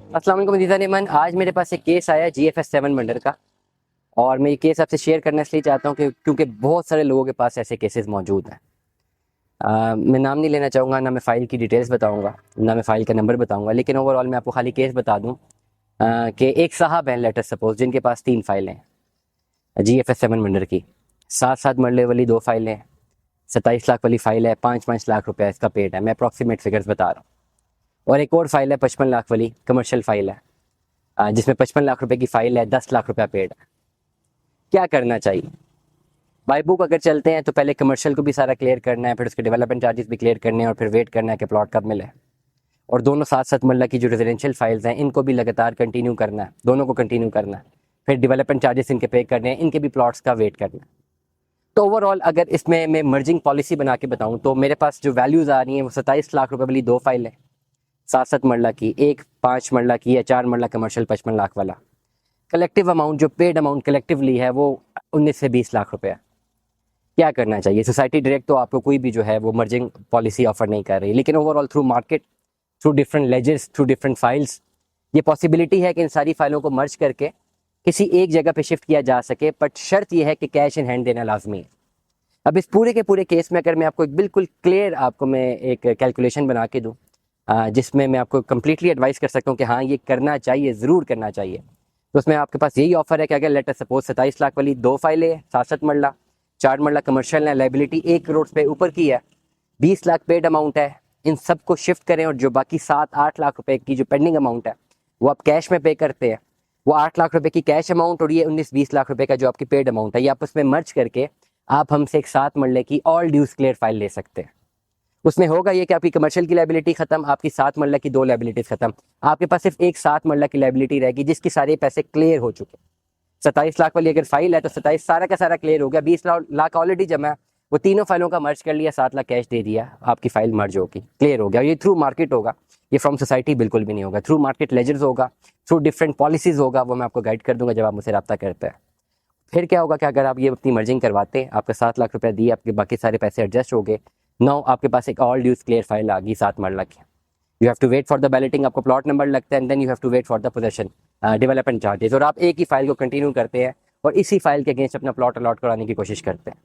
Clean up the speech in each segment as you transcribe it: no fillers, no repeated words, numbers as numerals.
अस्सलाम वालेकुम अज़ीज़ान नेमान। आज मेरे पास एक केस आया है GFS 7 मर्डर का, और मैं ये केस आपसे शेयर करना इसलिए चाहता हूँ कि क्योंकि बहुत सारे लोगों के पास ऐसे केसेस मौजूद हैं। मैं नाम नहीं लेना चाहूँगा, ना मैं फ़ाइल की डिटेल्स बताऊँगा, ना मैं फ़ाइल का नंबर बताऊँगा, लेकिन ओवरऑल मैं आपको खाली केस बता दूँ कि एक साहब हैं, लेटर सपोज, जिनके पास 3 फाइलें हैं GFS 7 मर्डर की। 7-7 मरले वाली 2 फाइलें हैं, 27 लाख वाली फ़ाइल है, 5-5 लाख रुपये इसका पेड है। मैं अप्रॉक्सीमेट फिगर्स बता रहा हूँ। और एक और फाइल है 55 लाख वाली, कमर्शियल फाइल है, जिसमें 55 लाख रुपए की फाइल है, 10 लाख रुपया पेड है। क्या करना चाहिए? बाई बुक अगर चलते हैं तो पहले कमर्शियल को भी सारा क्लियर करना है, फिर उसके डेवलपमेंट चार्जेस भी क्लियर करने हैं, और फिर वेट करना है कि प्लॉट कब मिले। और दोनों साथ साथ मल्ला की जो रेजिडेंशियल फाइल्स हैं इनको भी लगातार कंटिन्यू करना है, दोनों को कंटिन्यू करना है। फिर डेवलपमेंट चार्जेस इनके पे करने हैं, इनके भी प्लॉट्स का वेट करना है। तो ओवरऑल अगर इसमें मैं मर्जिंग पॉलिसी बना के बताऊँ तो मेरे पास जो वैल्यूज़ आ रही हैं वो 27 लाख रुपये वाली 2 फाइल है, 7-7 मरला की, एक 5 मरला की या 4 मरला कमर्शियल 55 लाख वाला। कलेक्टिव अमाउंट जो पेड अमाउंट कलेक्टिवली है वो 19 से 20 लाख रुपए है। क्या करना चाहिए? सोसाइटी डायरेक्ट तो आपको कोई भी जो है वो मर्जिंग पॉलिसी ऑफर नहीं कर रही, लेकिन overall through market, through different ledgers, through different files, ये पॉसिबिलिटी है कि इन सारी फाइलों को मर्ज करके किसी एक जगह पे शिफ्ट किया जा सके, बट शर्त यह है कि कैश इन हैंड देना लाजमी है। अब इस पूरे के पूरे केस में अगर मैं आपको एक बिल्कुल क्लियर आपको मैं एक कैलकुलेशन बना के दूँ, जिसमें मैं आपको कम्प्लीटली एडवाइस कर सकता हूँ कि हाँ ये करना चाहिए, ज़रूर करना चाहिए, तो उसमें आपके पास यही ऑफर है कि अगर लेटर सपोज 27 लाख वाली 2 फाइलें, 7-7 मरला, 4 मरला कमर्शियल है, लाइबिलिटी 1 करोड़ से ऊपर की है, 20 लाख पेड अमाउंट है, इन सब को शिफ्ट करें, और जो बाकी 7-8 लाख रुपए की जो पेंडिंग अमाउंट है वो आप कैश में पे करते हैं। वो 8 लाख रुपए की कैश अमाउंट और ये 19-20 लाख रुपए का जो आपकी पेड अमाउंट है, ये आपस में मर्ज करके आप हमसे एक 7 मरले की ऑल ड्यूज क्लियर फाइल ले सकते हैं। उसमें होगा ये कि आपकी कमर्शियल की लाइबिलिटी खत्म, आपकी 7 मरला की 2 लाइबिलिटीज खत्म, आपके पास सिर्फ एक 7 मरला की लाइबिलिटी रहेगी जिसकी सारे पैसे क्लियर हो चुके। 27 लाख वाली अगर फाइल है तो 27 सारा का सारा क्लियर हो गया, 20 लाख ऑलरेडी जमा है, वो तीनों फाइलों का मर्ज कर लिया, 7 लाख कैश दे दिया, आपकी फाइल मर्ज होगी, क्लियर हो गया। ये थ्रू मार्केट होगा, ये फ्रॉम सोसाइटी बिल्कुल भी नहीं होगा, थ्रू मार्केट लेजर्स होगा, थ्रू डिफरेंट पॉलिसीज होगा, वो मैं आपको गाइड कर दूंगा जब आप मुझसे रब्ता करते हैं। फिर क्या होगा कि अगर आप ये अपनी मर्जिंग करवाते हैं, आपका 7 लाख रुपया दिए, आपके बाकी सारे पैसे एडजस्ट हो गए, नाउ आपके पास एक ऑल ड्यूज क्लियर फाइल आ गई 7 मरला की। You have to wait for the balloting, आपको प्लॉट नंबर लगता है, and then you have to wait for the possession development charges, और आप एक ही फाइल को कंटिन्यू करते हैं और इसी फाइल के अगेंस्ट अपना प्लॉट अलॉट कराने की कोशिश करते हैं।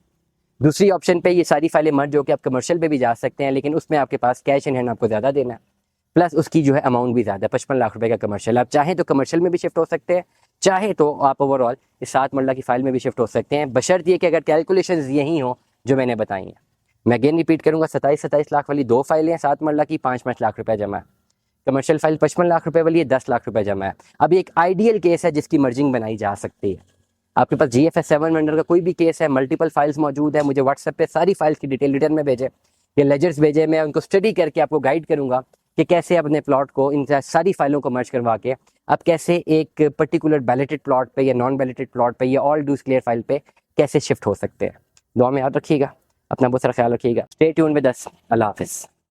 दूसरी ऑप्शन पे ये सारी फाइलें मर्ज होकर आप कमर्शियल पे भी जा सकते हैं, लेकिन उसमें आपके पास कैश इन हैंड आपको ज़्यादा देना है, प्लस उसकी जो है अमाउंट भी ज़्यादा है, 55 लाख रुपए का कमर्शियल। आप चाहें तो कमर्शियल में भी शिफ्ट हो सकते हैं, चाहे तो आप ओवरऑल इस 7 मरला की फाइल में भी शिफ्ट हो सकते हैं, बशर्त ये कि अगर कैलकुलेशन यही हो जो मैंने बताई हैं। मैं अगेन रिपीट करूंगा, 27-27 लाख वाली 2 फाइलें, 7 मरला की 5-5 लाख रुपये जमा है, कमर्शियल फाइल 55 लाख रुपए वाली है, 10 लाख रुपए जमा है। अब एक आइडियल केस है जिसकी मर्जिंग बनाई जा सकती है। आपके पास GFS 7 मर्डर का कोई भी केस है, मल्टीपल फाइल्स मौजूद है, मुझे व्हाट्सएप पे सारी फाइल्स की डिटेल रिटर्न में भेजे, ये लेजर्स भेजे, मैं उनको स्टडी करके आपको गाइड करूंगा कि कैसे अपने प्लॉट को इन सारी फाइलों को मर्ज करवा के आप कैसे एक पर्टिकुलर बैलेटेड प्लॉट पे या नॉन बैलेटेड प्लॉट पे या ऑल ड्यूज क्लियर फाइल पे कैसे शिफ्ट हो सकते हैं। दुआ में याद रखिएगा, अपना बहुत सारा ख्याल रखिएगा। Stay tune with us. अल्लाह हाफिज़।